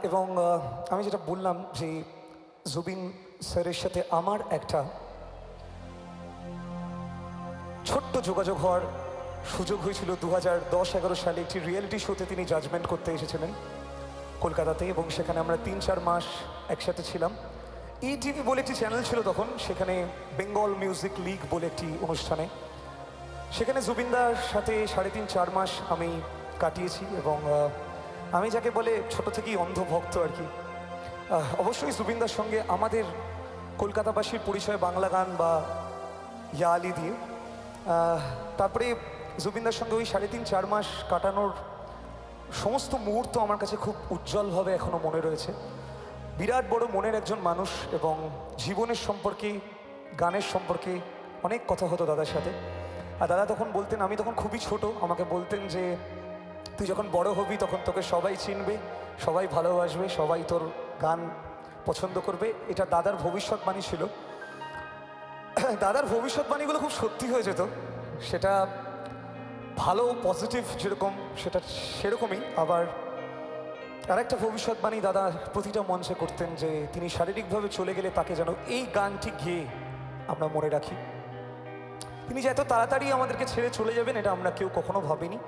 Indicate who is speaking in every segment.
Speaker 1: এবং আমি যেটা বললাম যে জুবিন স্যারের সাথে আমার একটা ছোট্ট যোগাযোগ হওয়ার সুযোগ হয়েছিল 2010-11 সালে একটি রিয়েলিটি শোতে তিনি জাজমেন্ট করতে এসেছিলেন কলকাতাতে, এবং সেখানে আমরা 3-4 মাস একসাথে ছিলাম। ইটিভি বলে একটি চ্যানেল ছিল তখন, সেখানে বেঙ্গল মিউজিক লিগ বলে একটি অনুষ্ঠানে, সেখানে জুবিনদার সাথে 3.5-4 মাস আমি কাটিয়েছি। এবং আমি যাকে বলে ছোট থেকেই অন্ধভক্ত আর কি। অবশ্যই জুবিনদার সঙ্গে আমাদের কলকাতাবাসীর পরিচয় বাংলা গান বা ইয়া আলি দিয়ে। তারপরে জুবিনদার সঙ্গে ওই 3.5-4 মাস কাটানোর সমস্ত মুহূর্ত আমার কাছে খুব উজ্জ্বলভাবে এখনও মনে রয়েছে। বিরাট বড় মনের একজন মানুষ, এবং জীবনের সম্পর্কে, গানের সম্পর্কে অনেক কথা হতো দাদার সাথে। আর দাদা তখন বলতেন, আমি তখন খুবই ছোট, আমাকে বলতেন যে তুই যখন বড় হবি তখন তোকে সবাই চিনবে, সবাই ভালোবাসবে, সবাই তোর গান পছন্দ করবে। এটা দাদার ভবিষ্যৎবাণী ছিল। দাদার ভবিষ্যৎবাণীগুলো খুব সত্যি হয়ে যেত, সেটা ভালো পজিটিভ যেরকম সেটা সেরকমই। আবার আরেকটা ভবিষ্যৎবাণী দাদা প্রতিটা মঞ্চে করতেন যে তিনি শারীরিকভাবে চলে গেলে তাকে যেন এই গানটি গেয়ে আমরা মনে রাখি। তিনি যে এত তাড়াতাড়ি আমাদেরকে ছেড়ে চলে যাবেন এটা আমরা কেউ কখনো ভাবিনি।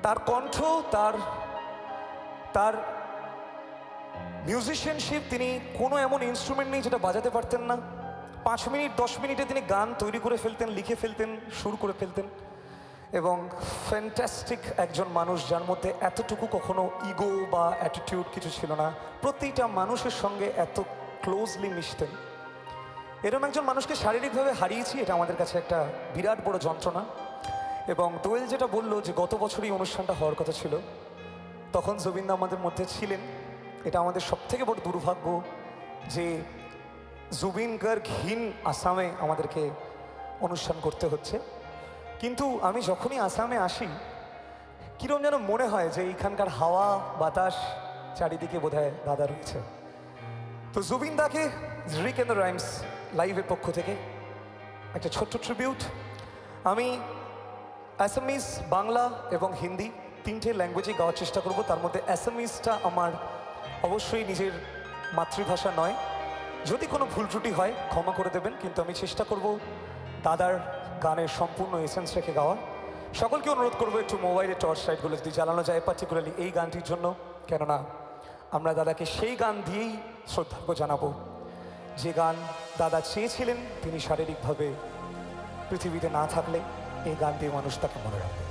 Speaker 1: তার কণ্ঠ, তার মিউজিশিয়ানশিপ, তিনি কোনো এমন ইনস্ট্রুমেন্ট নেই যেটা বাজাতে পারতেন না। 5 মিনিট 10 মিনিটে তিনি গান তৈরি করে ফেলতেন, লিখে ফেলতেন, সুর করে ফেলতেন। এবং ফ্যান্টাস্টিক একজন মানুষ, যার মধ্যে এতটুকু কখনো ইগো বা অ্যাটিটিউড কিছু ছিল না। প্রতিটা মানুষের সঙ্গে এত ক্লোজলি মিশতেন। এরকম একজন মানুষকে শারীরিকভাবে হারিয়েছি, এটা আমাদের কাছে একটা বিরাট বড় যন্ত্রণা। এবং দোয়েল যেটা বললো যে গত বছরই অনুষ্ঠানটা হওয়ার কথা ছিল, তখন জুবিনদা আমাদের মধ্যে ছিলেন। এটা আমাদের সবথেকে বড় দুর্ভাগ্য যে জুবিন গার্গহীন আসামে আমাদেরকে অনুষ্ঠান করতে হচ্ছে। কিন্তু আমি যখনই আসামে আসি কীরকম যেন মনে হয় যে এইখানকার হাওয়া বাতাস চারিদিকে বোধহয় দাদা রয়েছে। তো জুবিন দাকে রিক এন্ড দ্য রাইমস লাইভের পক্ষ থেকে একটা ছোট্ট ট্রিবিউট। আমি অ্যাসামিজ, বাংলা এবং হিন্দি 3টে ল্যাঙ্গুয়েজে গাওয়ার চেষ্টা করব। তার মধ্যে অ্যাসামিজটা আমার অবশ্যই নিজের মাতৃভাষা নয়, যদি কোনো ভুল ত্রুটি হয় ক্ষমা করে দেবেন, কিন্তু আমি চেষ্টা করব দাদার গানের সম্পূর্ণ এসেন্স রেখে গাওয়ার। সকলকে অনুরোধ করবো একটু মোবাইলে টর্চ লাইটগুলো যদি জ্বালানো যায়, পার্টিকুলারলি এই গানটির জন্য, কেননা আমরা দাদাকে সেই গান দিয়েই শ্রদ্ধার্ঘ জানাবো যে গান দাদা চেয়েছিলেন। তিনি শারীরিকভাবে পৃথিবীতে না থাকলে এই গান দিয়ে মানুষ তাকে মনে রাখবে।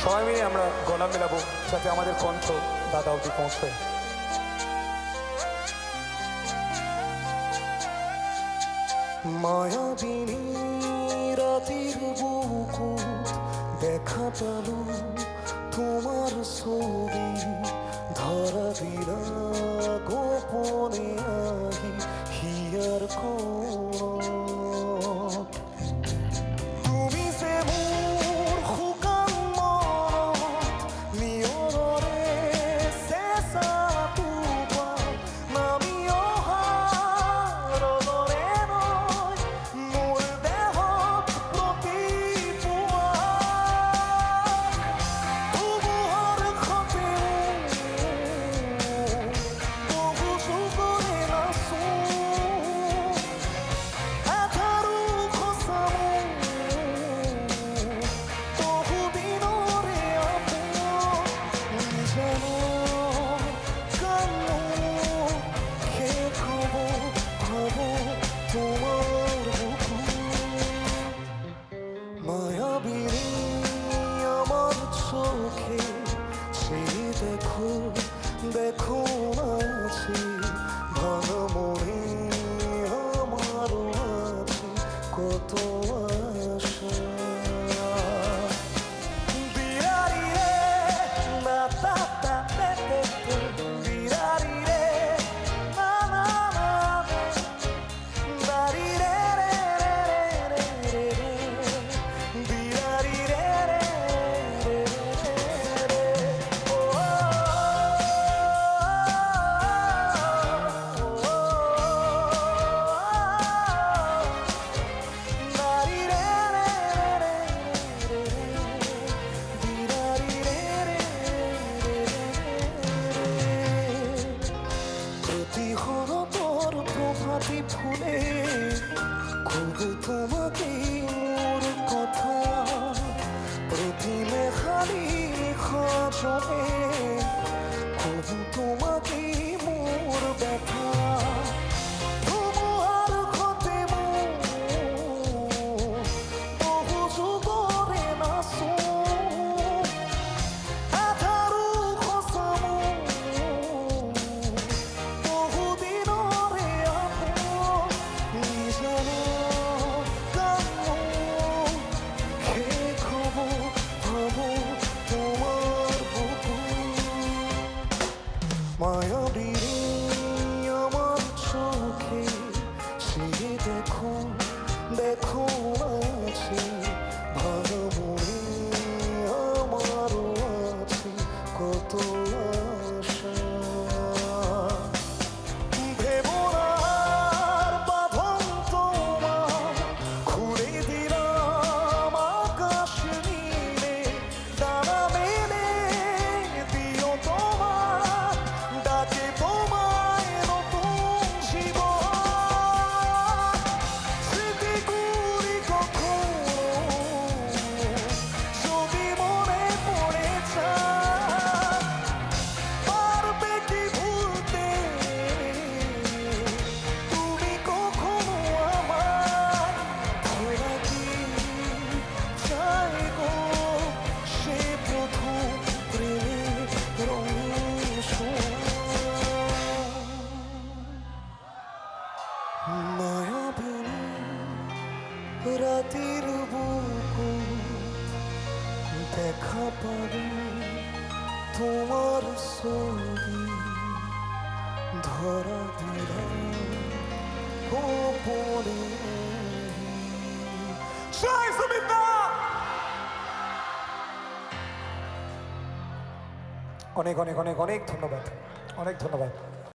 Speaker 1: সবাই মিলে আমরা গলা মেলাবো যাতে আমাদের কণ্ঠ দাদা অবধি পৌঁছয়। মায়াবিনী রাতের বুকুট দেখা পেল তোমার ছবি, ধরা দিলা গোপনে আহি হিয়ার কোন তুমি যে মোর শুকান মনত নিয়ৰৰে চেঁচা টোপাল নামি অহা ৰদৰে নৈ মোৰ দেহত প্ৰতিপুৱা ধুমুহাৰ সতে বহু চকুৰে নাচো কবু তোমাকে মোর কথা প্রতিমে খালি খোঁজে, কবু তোমাকে মোর ব্যথা তোমার ক্ষতে বহু যুগরে নাচো আধারু খসামু বহু দিনরে আপন নিজানো কামো খে খবর ভাবো তোমার বুকু মায়াবীরে আমার চোখে সে দেখো দেখো আছে ভালো মনে আমারও আছে কত আশা ভেবনার বাঁধন তোমার খুলে দিলাম আকাশ নীলে ডানা মেলে দিও তোমার ডাকে তোমায় নতুন জীবন স্মৃতিগুলি কখন যদি মনে পড়ে যায় পারবে কি ভুলতে তুমি কখনো আমার ভোলা কি চাই গো সে প্রথম প্রেমের রঙিন মায়াবিনী রাতের বুকু দেখা পাবে তোমার ছবি ধরা দিলা গোপনে জয় সুমিতা। অনেক অনেক অনেক অনেক ধন্যবাদ, অনেক ধন্যবাদ।